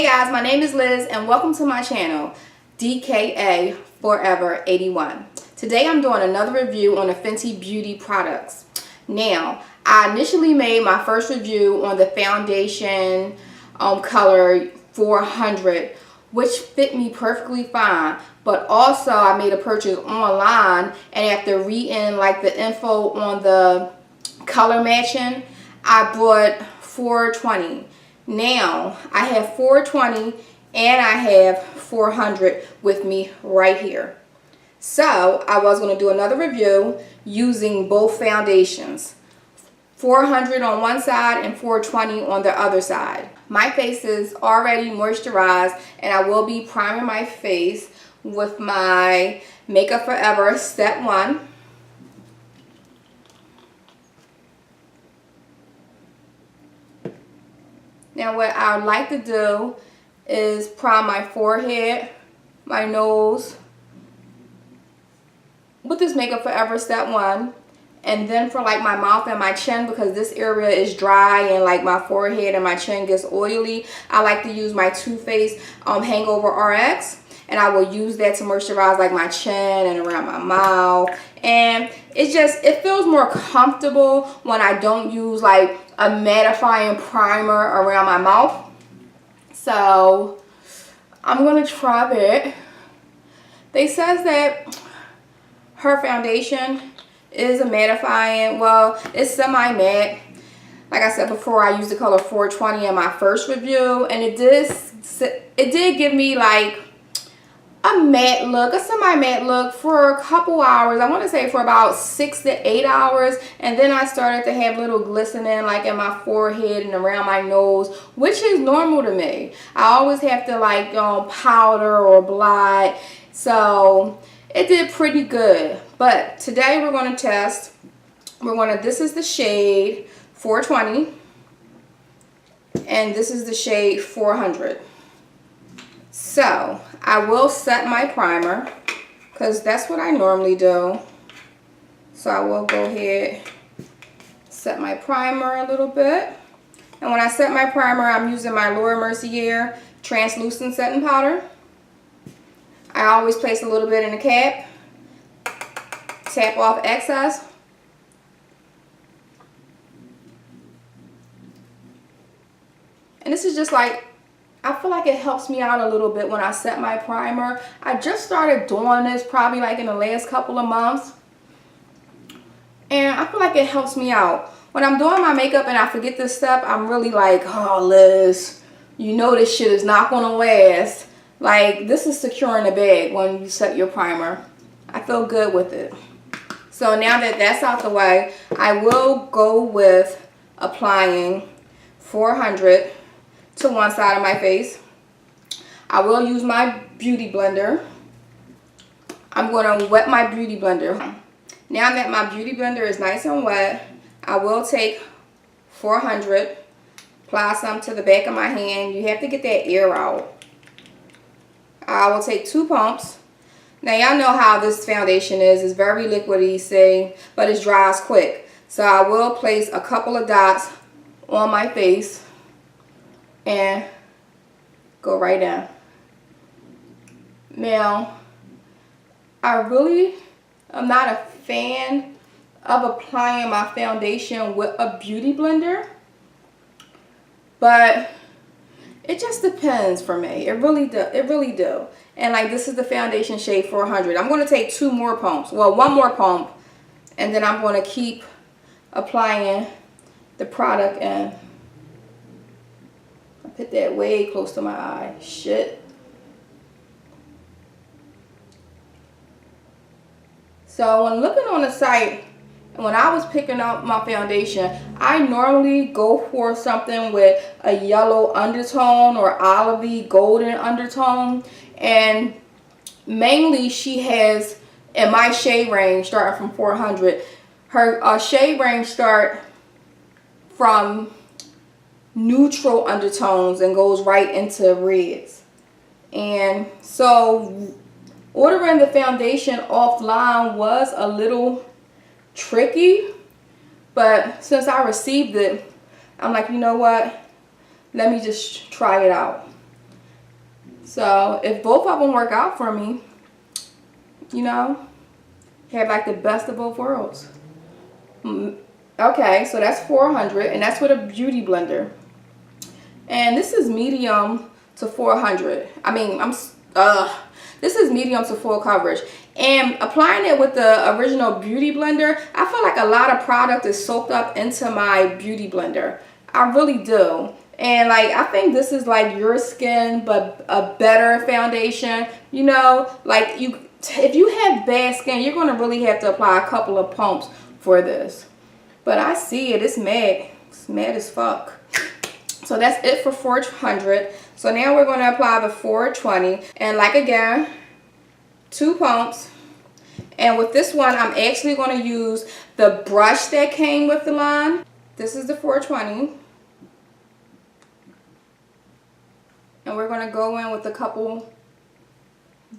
Hey guys, my name is Liz and welcome to my channel, DKA Forever 81. Today I'm doing another review on the Fenty Beauty products. Now, I initially made my first review on the foundation color 400, which fit me perfectly fine. But also I made a purchase online, and after reading like the info on the color matching, I bought 420. Now I have 420 and I have 400 with me right here. So I was going to do another review using both foundations, 400 on one side and 420 on the other side. My face is already moisturized and I will be priming my face with my Makeup Forever Step 1. Now what I would like to do is prime my forehead, my nose with this Makeup Forever Step 1. And then for like my mouth and my chin, because this area is dry and like my forehead and my chin gets oily, I like to use my Too Faced Hangover RX. And I will use that to moisturize like my chin and around my mouth. And it feels more comfortable when I don't use like a mattifying primer around my mouth. So I'm going to try that. They says that her foundation is a mattifying, well, it's semi-matte. Like I said before, I used the color 420 in my first review, and it did give me like a matte look, a semi-matte look for a couple hours. I want to say for about 6 to 8 hours, and then I started to have little glistening like in my forehead and around my nose, which is normal to me. I always have to like powder or blot, so it did pretty good. But today we're going to test. This is the shade 420 and this is the shade 400. So I will set my primer because that's what I normally do. So I will go ahead, set my primer a little bit. And when I set my primer, I'm using my Laura Mercier translucent setting powder. I always place a little bit in the cap, tap off excess. And this is just like, I feel like it helps me out a little bit when I set my primer. I just started doing this probably like in the last couple of months. And I feel like it helps me out. When I'm doing my makeup and I forget this step, I'm really like, oh Liz, you know this shit is not going to last. Like, this is securing the bag when you set your primer. I feel good with it. So now that that's out the way, I will go with applying 400 to one side of my face. I will use my beauty blender. I'm going to wet my beauty blender. Now that my beauty blender is nice and wet, I will take 400, apply some to the back of my hand. You have to get that air out. I will take 2 pumps. Now y'all know how this foundation is. It's very liquidy, see, but it dries quick. So I will place a couple of dots on my face and go right down. Now, I really am not a fan of applying my foundation with a beauty blender, but it just depends for me. It really do. And like, this is the foundation shade 400. I'm going to take 2 more pumps. Well, 1 more pump, and then I'm going to keep applying the product in. I put that way close to my eye. Shit. So when looking on the site, and when I was picking out my foundation, I normally go for something with a yellow undertone or olivey golden undertone. And mainly she has, in my shade range, starting from 400, her shade range start from neutral undertones and goes right into reds. And so ordering the foundation offline was a little tricky, but since I received it, I'm like, you know what, let me just try it out. So if both of them work out for me, you know, have like the best of both worlds. Okay, so that's 400, and that's with a beauty blender. And this is medium to 400. I mean, this is medium to full coverage. And applying it with the original beauty blender, I feel like a lot of product is soaked up into my beauty blender. I really do. And like, I think this is like your skin, but a better foundation. You know, like if you have bad skin, you're gonna really have to apply a couple of pumps for this. But I see it, it's matte. It's matte as fuck. So that's it for 400. So now we're gonna apply the 420. And like again, 2 pumps. And with this one, I'm actually gonna use the brush that came with the line. This is the 420. And we're gonna go in with a couple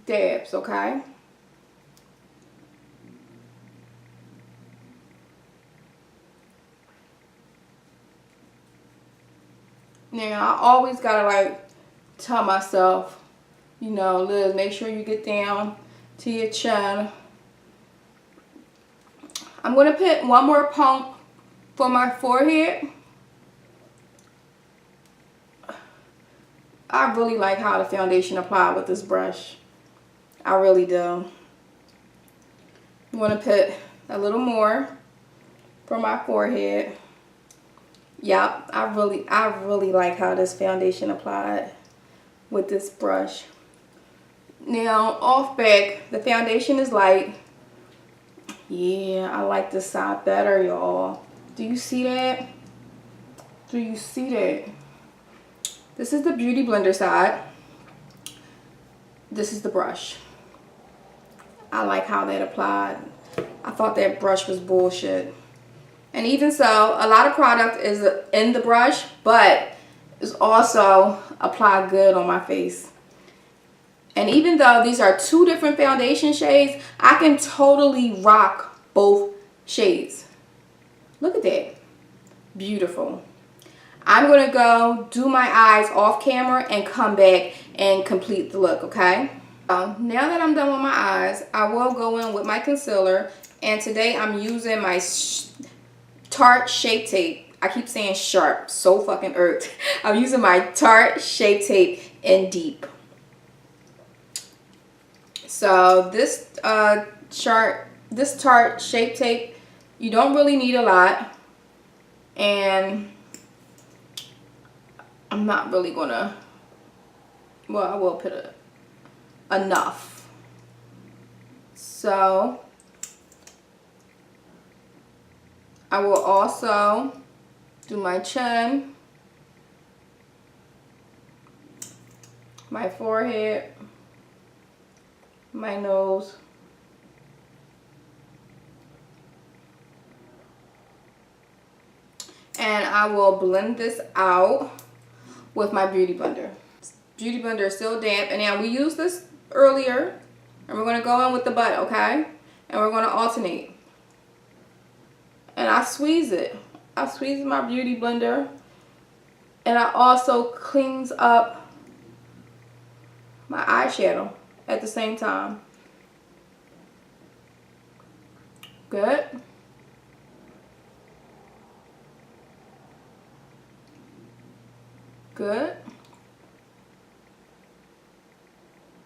dabs, okay? Now, I always gotta like tell myself, you know, Liz, make sure you get down to your chin. I'm gonna put one more pump for my forehead. I really like how the foundation applied with this brush. I really do. I'm gonna put a little more for my forehead. Yep, I really like how this foundation applied with this brush. Now, off back, the foundation is light. Yeah, I like this side better, y'all. Do you see that? Do you see that? This is the beauty blender side. This is the brush. I like how that applied. I thought that brush was bullshit. And even so, a lot of product is in the brush, but it's also applied good on my face. And even though these are 2 different foundation shades, I can totally rock both shades. Look at that. Beautiful. I'm going to go do my eyes off camera and come back and complete the look, okay? Now that I'm done with my eyes, I will go in with my concealer. And today I'm using my Tarte Shape Tape. I keep saying sharp, so fucking irked. I'm using my Tarte Shape Tape in Deep. So this Tarte Shape Tape, you don't really need a lot, and I'm not really gonna, well, I will put enough. So I will also do my chin, my forehead, my nose, and I will blend this out with my beauty blender. Beauty blender is still damp, and now we used this earlier, and we're going to go in with the butt, okay? And we're going to alternate. And I squeeze it. I squeeze my beauty blender, and I also cleans up my eyeshadow at the same time. Good. Good.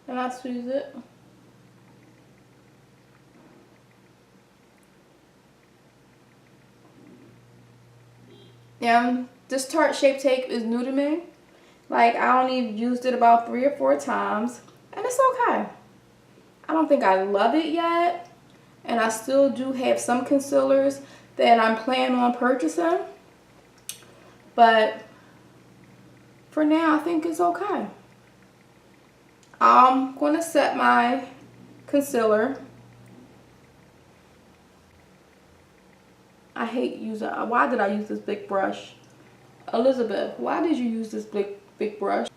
And I squeeze it. This Tarte Shape Tape is new to me. Like, I only used it about 3 or 4 times, and it's okay. I don't think I love it yet, and I still do have some concealers that I'm planning on purchasing, but for now I think it's okay. I'm going to set my concealer. I hate using, why did I use this big brush? Elizabeth, why did you use this big brush?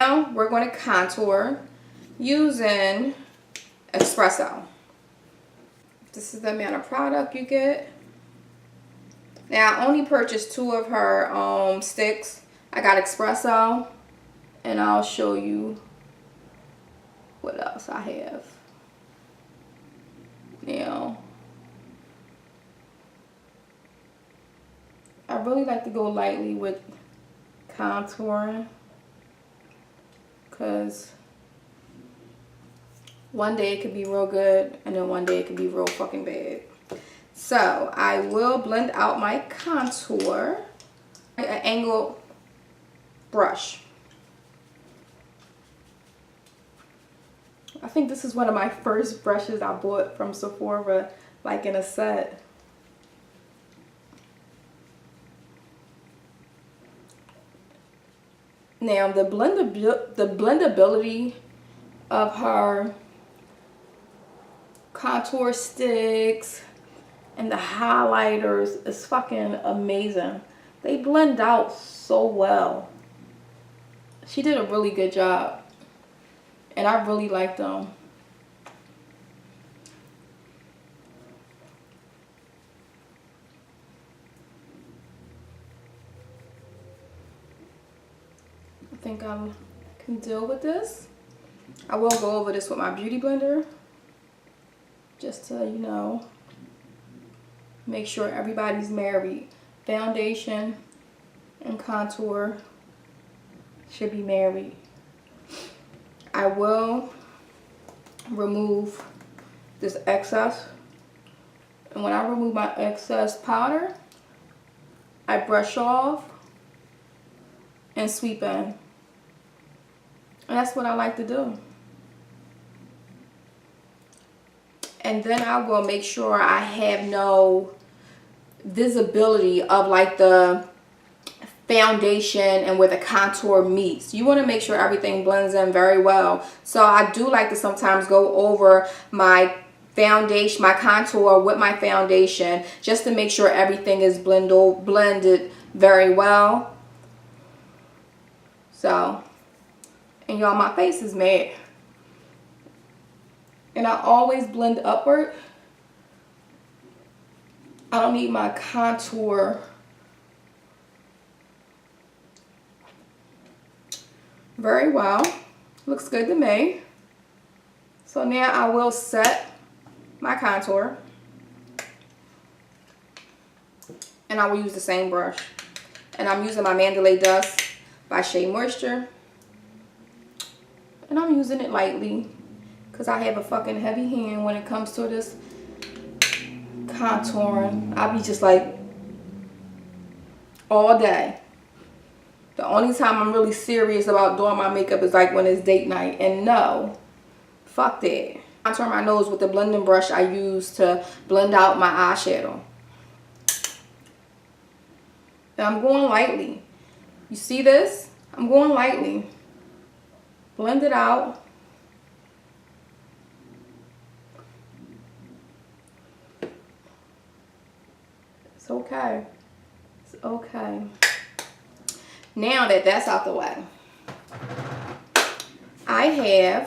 Now we're going to contour using espresso. This is the amount of product you get. Now, I only purchased 2 of her sticks. I got espresso, and I'll show you what else I have. Now, I really like to go lightly with contouring, because one day it could be real good, and then one day it could be real fucking bad. So I will blend out my contour. An angled brush. I think this is one of my first brushes I bought from Sephora, like in a set. Now the blendability of her contour sticks and the highlighters is fucking amazing. They blend out so well. She did a really good job, and I really like them. I think I can deal with this. I will go over this with my beauty blender, just to, you know, make sure everybody's married. Foundation and contour should be married. I will remove this excess, and when I remove my excess powder, I brush off and sweep in. And that's what I like to do. And then I'll go make sure I have no visibility of like the foundation and where the contour meets. You want to make sure everything blends in very well. So I do like to sometimes go over my foundation, my contour with my foundation, just to make sure everything is blended very well. So, and y'all, my face is mad. And I always blend upward. I don't need my contour very well. Looks good to me. So now I will set my contour. And I will use the same brush. And I'm using my Mandalay Dust by Shea Moisture. And I'm using it lightly, because I have a fucking heavy hand when it comes to this contouring. I'll be just like all day. The only time I'm really serious about doing my makeup is like when it's date night. And no, fuck that. I contour my nose with the blending brush I use to blend out my eyeshadow. And I'm going lightly. You see this? I'm going lightly. Blend it out. It's okay. It's okay. Now that that's out the way, I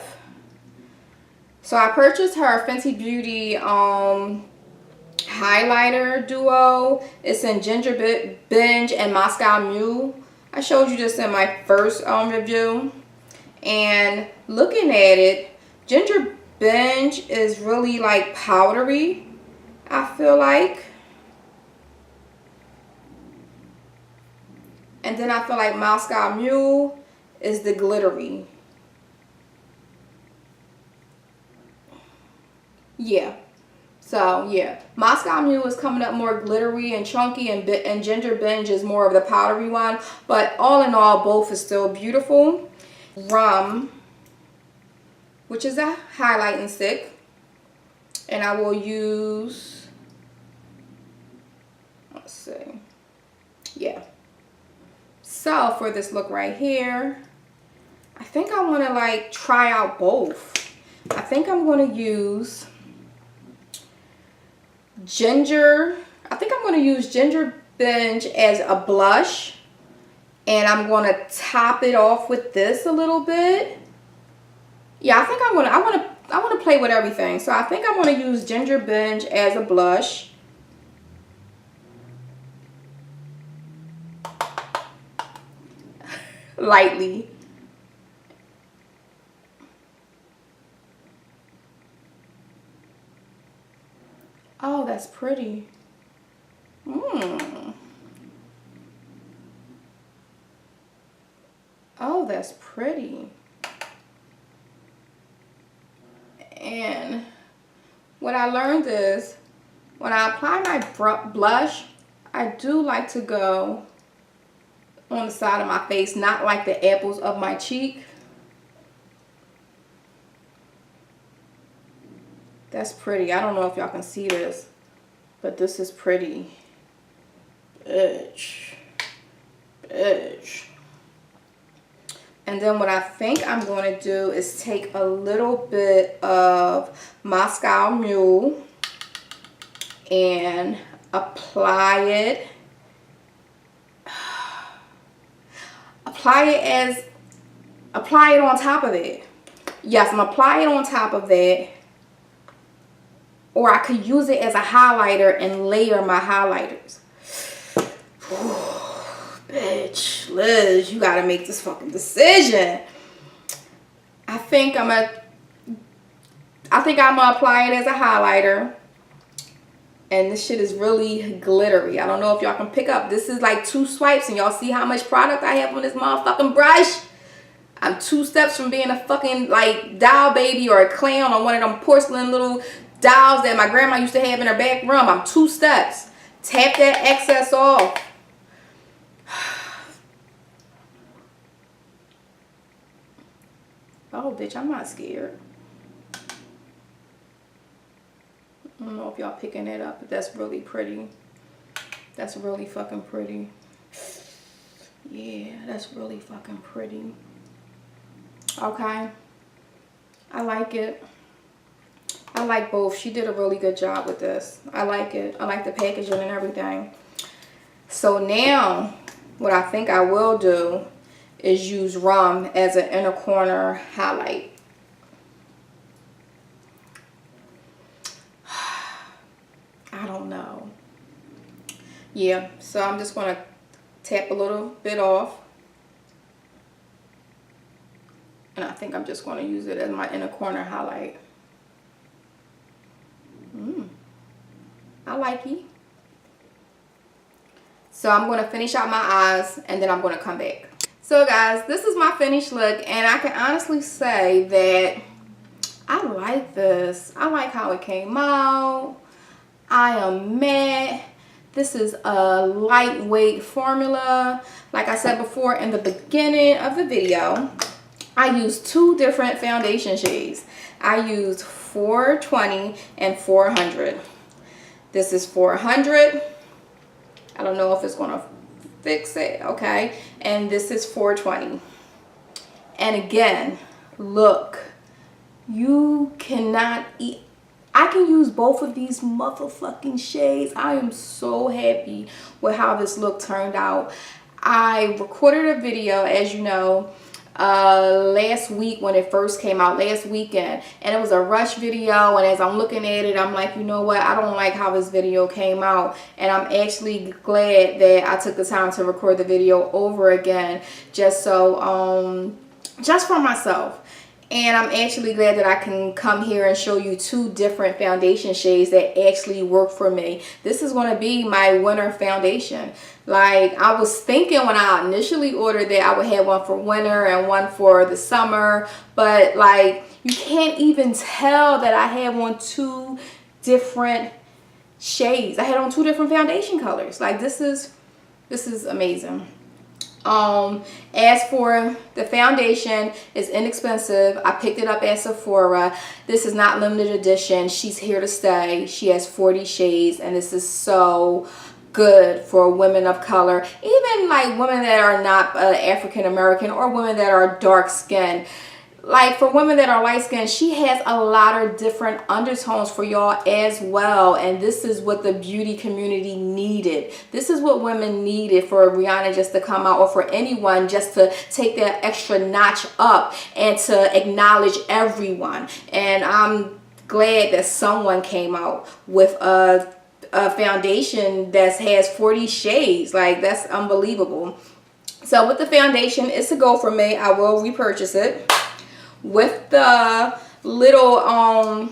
purchased her Fenty Beauty highlighter duo. It's in Ginger Binge and Moscow Mule. I showed you this in my first review. And looking at it, Ginger Binge is really like powdery, I feel like. And then I feel like Moscow Mule is the glittery. Yeah. So, yeah. Moscow Mule is coming up more glittery and chunky, and Ginger Binge is more of the powdery one. But all in all, both is still beautiful. Rum, which is a highlighting stick. And I will use, let's see. Yeah. So for this look right here, I think I want to like try out both. I think I'm going to use Ginger Binge as a blush, and I'm going to top it off with this a little bit. Yeah, I think I want to I want to play with everything. So I think I'm going to use Ginger Binge as a blush. Lightly. Oh, that's pretty. Oh, that's pretty. And what I learned is when I apply my blush, I do like to go on the side of my face, not like the apples of my cheek. That's pretty. I don't know if y'all can see this, but this is pretty. Bitch. Bitch. And then what I think I'm going to do is take a little bit of Moscow Mule and apply it. Apply it on top of it. Yes, I'm going to apply it on top of that. Or I could use it as a highlighter and layer my highlighters. Bitch, Liz, you gotta make this fucking decision. I think I'm gonna apply it as a highlighter. And this shit is really glittery. I don't know if y'all can pick up. This is like 2 swipes, and y'all see how much product I have on this motherfucking brush. I'm 2 steps from being a fucking like doll baby or a clown on one of them porcelain little dolls that my grandma used to have in her back room. I'm 2 steps. Tap that excess off. Oh, bitch, I'm not scared. I don't know if y'all picking it up, but that's really pretty. That's really fucking pretty. Yeah, that's really fucking pretty. Okay. I like it. I like both. She did a really good job with this. I like it. I like the packaging and everything. So now, what I think I will do is use Rum as an inner corner highlight. I don't know. Yeah, so I'm just going to tap a little bit off. And I think I'm just going to use it as my inner corner highlight. I like it. So I'm going to finish out my eyes and then I'm going to come back. So guys, this is my finished look, and I can honestly say that I like this. I like how it came out. I am matte. This is a lightweight formula. Like I said before in the beginning of the video, I used 2 different foundation shades. I used 420 and 400. This is 400. I don't know if it's going to fix it, okay? And this is 420. And again, look, you cannot eat. I can use both of these motherfucking shades. I am so happy with how this look turned out. I recorded a video, as you know, last week when it first came out, last weekend, and it was a rush video. And as I'm looking at it, I'm like, you know what, I don't like how this video came out, and I'm actually glad that I took the time to record the video over again, just so just for myself. And I'm actually glad that I can come here and show you 2 different foundation shades that actually work for me. This is going to be my winter foundation. Like, I was thinking when I initially ordered that I would have one for winter and one for the summer. But, like, you can't even tell that I have on 2 different shades. I had on 2 different foundation colors. Like, this is amazing. As for the foundation, it's inexpensive. I picked it up at Sephora. This is not limited edition. She's here to stay. She has 40 shades, and this is so good for women of color, even like women that are not African American or women that are dark skinned. like for women that are light skinned, she has a lot of different undertones for y'all as well. And this is what the beauty community needed. This is what women needed for Rihanna just to come out, or for anyone just to take that extra notch up and to acknowledge everyone. And I'm glad that someone came out with a foundation that has 40 shades. Like, that's unbelievable. So with the foundation, it's a go for me. I will repurchase it. With the little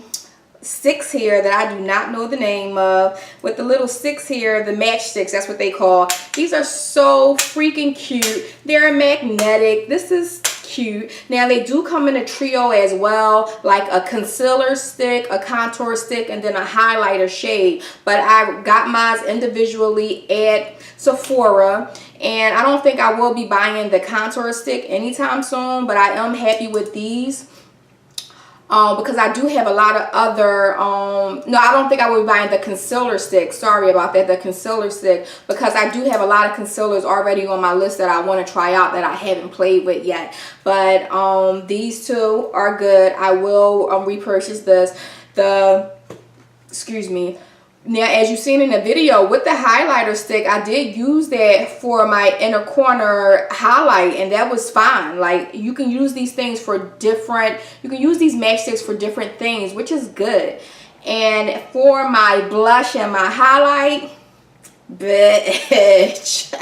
sticks here that I do not know the name of, with the little sticks here, the matchsticks, that's what they call. These are so freaking cute. They're magnetic. This is cute. Now they do come in a trio as well, like a concealer stick, a contour stick, and then a highlighter shade. But I got mine individually at Sephora, and I don't think I will be buying the contour stick anytime soon, but I am happy with these. Because I do have a lot of other, no, I don't think I will be buying the concealer stick. Sorry about that, the concealer stick. Because I do have a lot of concealers already on my list that I want to try out that I haven't played with yet. But these two are good. I will repurchase this. Excuse me. Now, as you've seen in the video, with the highlighter stick, I did use that for my inner corner highlight, and that was fine. Like, you can use these things for different, you can use these matchsticks for different things, which is good. And for my blush and my highlight, bitch,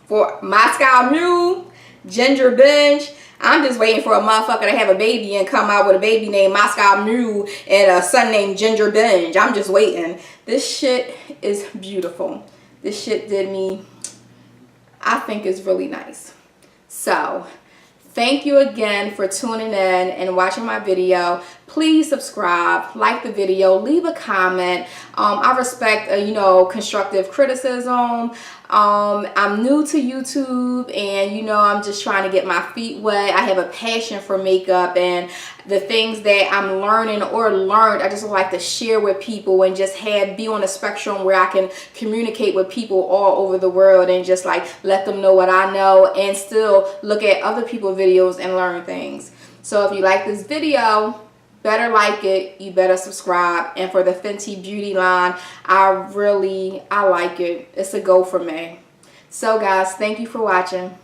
for Moscow Mule, Ginger Binge, I'm just waiting for a motherfucker to have a baby and come out with a baby named Moscow Mule and a son named Ginger Binge. I'm just waiting. This shit is beautiful. This shit did me, I think it's really nice. So, thank you again for tuning in and watching my video. Please subscribe, like the video, leave a comment. I respect, constructive criticism. I'm new to YouTube, and I'm just trying to get my feet wet. I have a passion for makeup, and the things that I'm learning or learned, I just like to share with people and just be on a spectrum where I can communicate with people all over the world and just like let them know what I know and still look at other people's videos and learn things. So if you like this video, better like it, you better subscribe. And for the Fenty Beauty line, I like it. It's a go for me. So guys, thank you for watching.